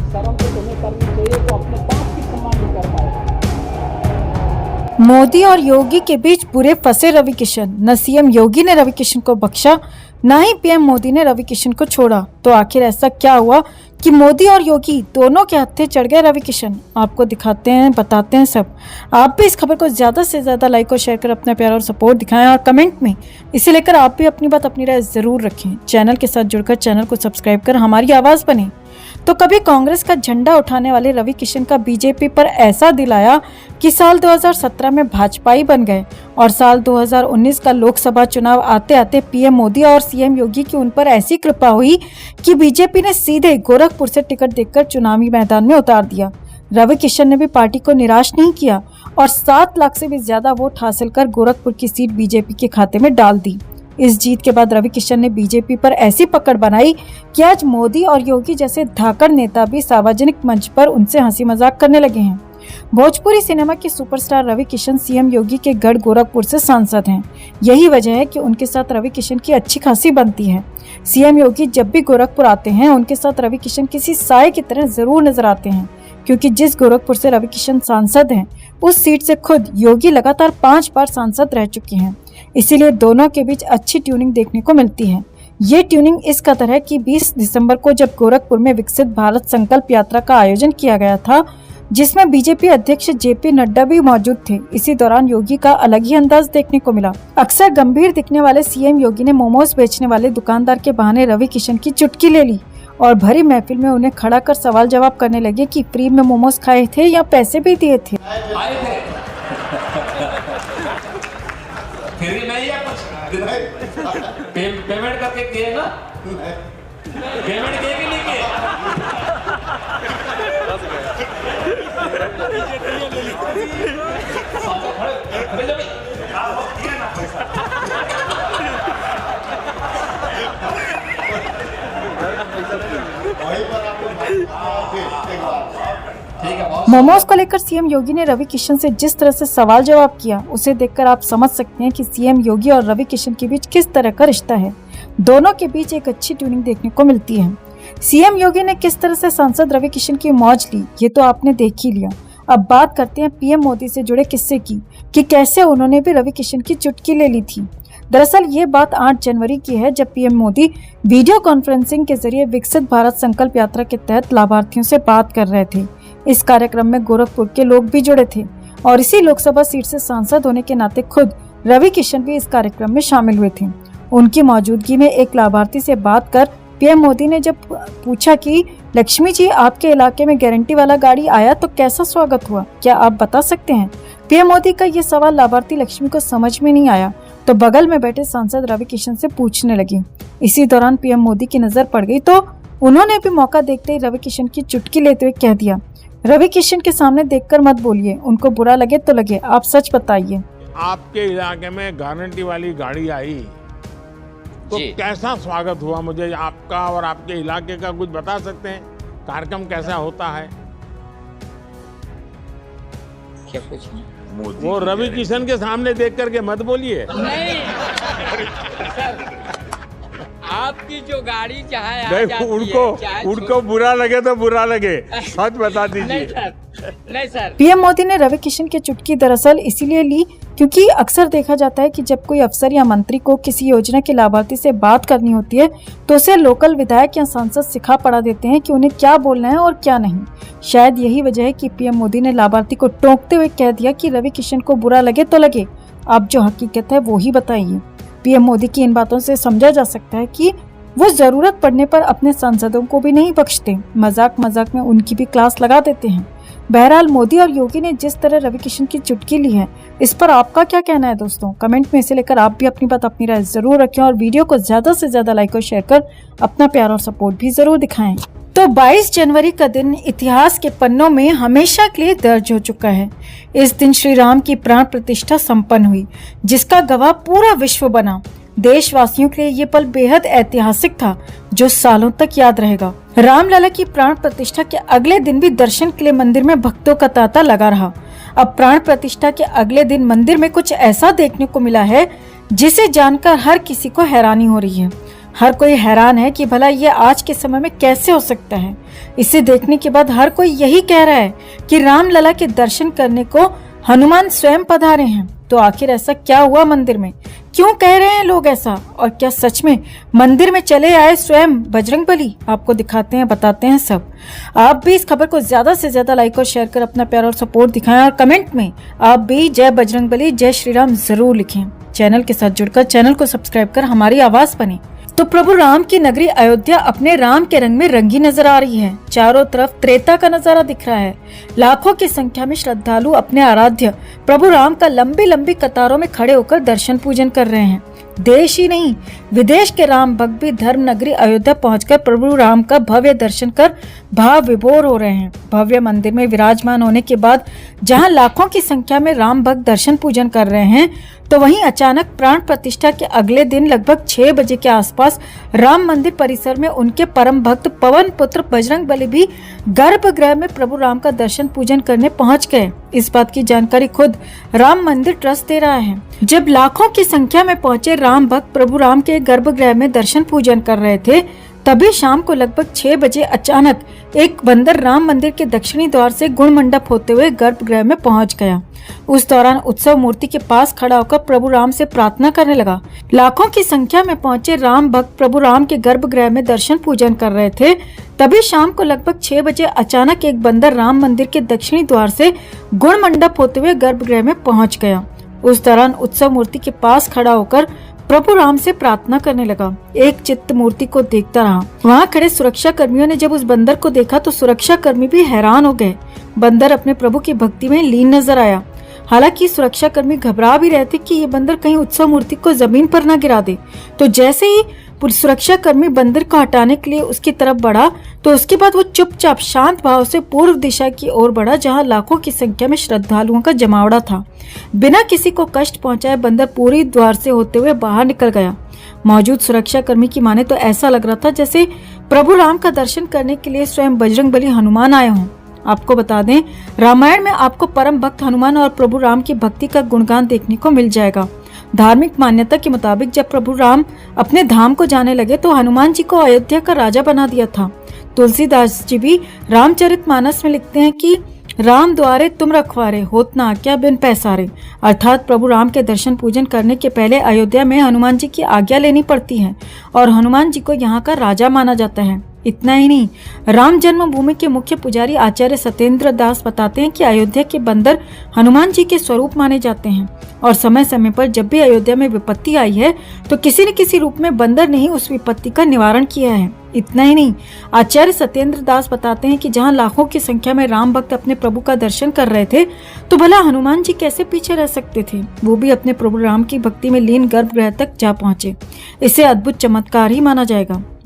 शर्म तो तुम्हें करनी चाहिए, तो अपने बाप की सम्मान नहीं कर पाए। मोदी और योगी के बीच बुरे फंसे रवि किशन। न सीएम योगी ने रवि किशन को बख्शा, न ही पीएम मोदी ने रवि किशन को छोड़ा। तो आखिर ऐसा क्या हुआ कि मोदी और योगी दोनों के हत्थे चढ़ गए रवि किशन? आपको दिखाते हैं, बताते हैं सब। आप भी इस खबर को ज्यादा से ज्यादा लाइक और शेयर कर अपना प्यार और सपोर्ट दिखाएं, और कमेंट में इसे लेकर आप भी अपनी बात, अपनी राय जरूर रखें। चैनल के साथ जुड़कर चैनल को सब्सक्राइब कर हमारी आवाज बने। तो कभी कांग्रेस का झंडा उठाने वाले रवि किशन का बीजेपी पर ऐसा दिल आया कि साल 2017 में भाजपाई बन गए, और साल 2019 का लोकसभा चुनाव आते आते पीएम मोदी और सीएम योगी की उन पर ऐसी कृपा हुई कि बीजेपी ने सीधे गोरखपुर से टिकट देकर चुनावी मैदान में उतार दिया। रवि किशन ने भी पार्टी को निराश नहीं किया और 7 लाख से भी ज्यादा वोट हासिल कर गोरखपुर की सीट बीजेपी के खाते में डाल दी। इस जीत के बाद रवि किशन ने बीजेपी पर ऐसी पकड़ बनाई कि आज मोदी और योगी जैसे धाकड़ नेता भी सार्वजनिक मंच पर उनसे हंसी मजाक करने लगे हैं। भोजपुरी सिनेमा के सुपरस्टार रवि किशन सीएम योगी के गढ़ गोरखपुर से सांसद हैं। यही वजह है कि उनके साथ रवि किशन की अच्छी खासी बनती है। सीएम योगी जब भी गोरखपुर आते हैं, उनके साथ रवि किशन किसी साए की तरह जरूर नजर आते हैं, क्योंकि जिस गोरखपुर से रवि किशन सांसद हैं, उस सीट से खुद योगी लगातार 5 बार सांसद रह चुके हैं। इसीलिए दोनों के बीच अच्छी ट्यूनिंग देखने को मिलती है। ये ट्यूनिंग इस कदर है कि 20 दिसंबर को जब गोरखपुर में विकसित भारत संकल्प यात्रा का आयोजन किया गया था, जिसमें बीजेपी अध्यक्ष जेपी नड्डा भी मौजूद थे, इसी दौरान योगी का अलग ही अंदाज देखने को मिला। अक्सर गंभीर दिखने वाले सीएम योगी ने मोमोज बेचने वाले दुकानदार के बहाने रवि किशन की चुटकी ले ली और भरी महफिल में उन्हें खड़ा कर सवाल जवाब करने लगे कि फ्री में मोमोज खाए थे या पैसे भी दिए थे। फ्री में या कुछ पेमेंट करके किए ना? पेमेंट किए कि नहीं किए? मोमोज को लेकर सीएम योगी ने रवि किशन से जिस तरह से सवाल जवाब किया, उसे देखकर आप समझ सकते हैं कि सीएम योगी और रवि किशन के बीच किस तरह का रिश्ता है। दोनों के बीच एक अच्छी ट्यूनिंग देखने को मिलती है। सीएम योगी ने किस तरह से सांसद रवि किशन की मौज ली, ये तो आपने देख ही लिया। अब बात करते हैं पीएम मोदी से जुड़े किस्से की, कि कैसे उन्होंने भी रवि किशन की चुटकी ले ली थी। दरअसल ये बात 8 जनवरी की है, जब पीएम मोदी वीडियो कॉन्फ्रेंसिंग के जरिए विकसित भारत संकल्प यात्रा के तहत लाभार्थियों से बात कर रहे थे। इस कार्यक्रम में गोरखपुर के लोग भी जुड़े थे, और इसी लोकसभा सीट से सांसद होने के नाते खुद रवि किशन भी इस कार्यक्रम में शामिल हुए थे। उनकी मौजूदगी में एक लाभार्थी से बात कर पीएम मोदी ने जब पूछा कि लक्ष्मी जी, आपके इलाके में गारंटी वाला गाड़ी आया तो कैसा स्वागत हुआ, क्या आप बता सकते हैं? पीएम मोदी का ये सवाल लाभार्थी लक्ष्मी को समझ में नहीं आया, तो बगल में बैठे सांसद रवि किशन से पूछने लगी। इसी दौरान पीएम मोदी की नजर पड़ गई, तो उन्होंने भी मौका देखते ही रवि किशन की चुटकी लेते हुए कह दिया, रवि किशन के सामने देखकर मत बोलिए, उनको बुरा लगे तो लगे, आप सच बताइए। आपके इलाके में गारंटी वाली गाड़ी आई तो कैसा स्वागत हुआ? मुझे आपका और आपके इलाके का कुछ बता सकते हैं? कार्यक्रम कैसा होता है? क्या कुछ वो रवि किशन के सामने देख करके मत बोलिए। नहीं आपकी जो गाड़ी चाहे आ जाती है, उनको बुरा लगे तो बुरा लगे, सच बता दीजिए। नहीं सर। पीएम मोदी ने रवि किशन की चुटकी दरअसल इसीलिए ली क्योंकि अक्सर देखा जाता है कि जब कोई अफसर या मंत्री को किसी योजना के लाभार्थी से बात करनी होती है, तो उसे लोकल विधायक या सांसद सिखा पढ़ा देते हैं कि उन्हें क्या बोलना है और क्या नहीं। शायद यही वजह है कि पीएम मोदी ने लाभार्थी को टोकते हुए कह दिया कि रवि किशन को बुरा लगे तो लगे, आप जो हकीकत है वो ही बताइए। पीएम मोदी की इन बातों से समझा जा सकता है कि वो जरूरत पड़ने पर अपने सांसदों को भी नहीं बख्शते, मजाक मजाक में उनकी भी क्लास लगा देते हैं। बहरहाल मोदी और योगी ने जिस तरह रवि किशन की चुटकी ली है, इस पर आपका क्या कहना है दोस्तों? कमेंट में इसे लेकर आप भी अपनी बात, अपनी राय जरूर रखें, और वीडियो को ज्यादा से ज्यादा लाइक और शेयर कर अपना प्यार और सपोर्ट भी जरूर दिखाएं। तो 22 जनवरी का दिन इतिहास के पन्नों में हमेशा के लिए दर्ज हो चुका है। इस दिन श्री राम की प्राण प्रतिष्ठा संपन्न हुई, जिसका गवाह पूरा विश्व बना। देशवासियों के लिए ये पल बेहद ऐतिहासिक था, जो सालों तक याद रहेगा। रामलला की प्राण प्रतिष्ठा के अगले दिन भी दर्शन के लिए मंदिर में भक्तों का तांता लगा रहा। अब प्राण प्रतिष्ठा के अगले दिन मंदिर में कुछ ऐसा देखने को मिला है, जिसे जानकर हर किसी को हैरानी हो रही है। हर कोई हैरान है कि भला ये आज के समय में कैसे हो सकता है। इसे देखने के बाद हर कोई यही कह रहा है कि रामलला के दर्शन करने को हनुमान स्वयं पधारे हैं। तो आखिर ऐसा क्या हुआ मंदिर में, क्यों कह रहे हैं लोग ऐसा, और क्या सच में मंदिर में चले आए स्वयं बजरंगबली? आपको दिखाते हैं, बताते हैं सब। आप भी इस खबर को ज्यादा से ज्यादा लाइक और शेयर कर अपना प्यार और सपोर्ट दिखाएं, और कमेंट में आप भी जय बजरंगबली जय श्री राम जरूर लिखें। चैनल के साथ जुड़कर चैनल को सब्सक्राइब कर हमारी आवाज बने। तो प्रभु राम की नगरी अयोध्या अपने राम के रंग में रंगी नजर आ रही है। चारों तरफ त्रेता का नजारा दिख रहा है। लाखों की संख्या में श्रद्धालु अपने आराध्य प्रभु राम का लंबी लंबी कतारों में खड़े होकर दर्शन पूजन कर रहे हैं। देश ही नहीं, विदेश के राम भक्त भी धर्म नगरी अयोध्या पहुंचकर प्रभु राम का भव्य दर्शन कर भाव विभोर हो रहे हैं। भव्य मंदिर में विराजमान होने के बाद जहां लाखों की संख्या में राम भक्त दर्शन पूजन कर रहे हैं, तो वहीं अचानक प्राण प्रतिष्ठा के अगले दिन लगभग 6 बजे के आसपास राम मंदिर परिसर में उनके परम भक्त पवन पुत्र बजरंगबली भी गर्भगृह में प्रभु राम का दर्शन पूजन करने पहुंच गए। इस बात की जानकारी खुद राम मंदिर ट्रस्ट दे रहा है। जब लाखों की संख्या में पहुंचे राम भक्त प्रभु राम के गर्भगृह में दर्शन पूजन कर रहे थे, तभी शाम को लगभग 6 बजे अचानक एक बंदर राम मंदिर के दक्षिणी द्वार से गुण मंडप होते हुए गर्भगृह में पहुंच गया। उस दौरान उत्सव मूर्ति के पास खड़ा होकर प्रभु राम से प्रार्थना करने लगा। लाखों की संख्या में पहुंचे राम भक्त प्रभु राम के गर्भगृह में दर्शन पूजन कर रहे थे, तभी शाम को लगभग 6 बजे अचानक एक बंदर राम मंदिर के दक्षिणी द्वार से गुण मंडप होते हुए गर्भगृह में पहुंच गया। उस दौरान उत्सव मूर्ति के पास खड़ा होकर प्रभु राम से प्रार्थना करने लगा। एक चित्त मूर्ति को देखता रहा। वहाँ खड़े सुरक्षा कर्मियों ने जब उस बंदर को देखा तो सुरक्षा कर्मी भी हैरान हो गए। बंदर अपने प्रभु की भक्ति में लीन नजर आया। हालांकि सुरक्षा कर्मी घबरा भी रहे थे कि ये बंदर कहीं उत्सव मूर्ति को जमीन पर न गिरा दे। तो जैसे ही सुरक्षा कर्मी बंदर को हटाने के लिए उसकी तरफ बढ़ा, तो उसके बाद वो चुपचाप शांत भाव से पूर्व दिशा की ओर बढ़ा, जहां लाखों की संख्या में श्रद्धालुओं का जमावड़ा था। बिना किसी को कष्ट पहुंचाए बंदर पूरी द्वार से होते हुए बाहर निकल गया। मौजूद सुरक्षा कर्मी की माने तो ऐसा लग रहा था जैसे प्रभु राम का दर्शन करने के लिए स्वयं बजरंगबली हनुमान आए हों। आपको बता दें, रामायण में आपको परम भक्त हनुमान और प्रभु राम की भक्ति का गुणगान देखने को मिल जाएगा। धार्मिक मान्यता के मुताबिक जब प्रभु राम अपने धाम को जाने लगे तो हनुमान जी को अयोध्या का राजा बना दिया था। तुलसीदास जी भी रामचरितमानस में लिखते हैं कि राम द्वारे तुम रखवारे, होत ना आज्ञा बिन पैसारे। अर्थात प्रभु राम के दर्शन पूजन करने के पहले अयोध्या में हनुमान जी की आज्ञा लेनी पड़ती है और हनुमान जी को यहाँ का राजा माना जाता है। इतना ही नहीं, राम जन्मभूमि के मुख्य पुजारी आचार्य सत्येंद्र दास बताते हैं कि अयोध्या के बंदर हनुमान जी के स्वरूप माने जाते हैं और समय समय पर जब भी अयोध्या में विपत्ति आई है तो किसी न किसी रूप में बंदर ने ही उस विपत्ति का निवारण किया है। इतना ही नहीं, आचार्य सत्येंद्र दास बताते हैं कि जहां लाखों की संख्या में राम भक्त अपने प्रभु का दर्शन कर रहे थे, तो भला हनुमान जी कैसे पीछे रह सकते थे? वो भी अपने प्रभु राम की भक्ति में लीन गर्भगृह तक जा पहुंचे। इसे अद्भुत चमत्कार ही माना जाएगा।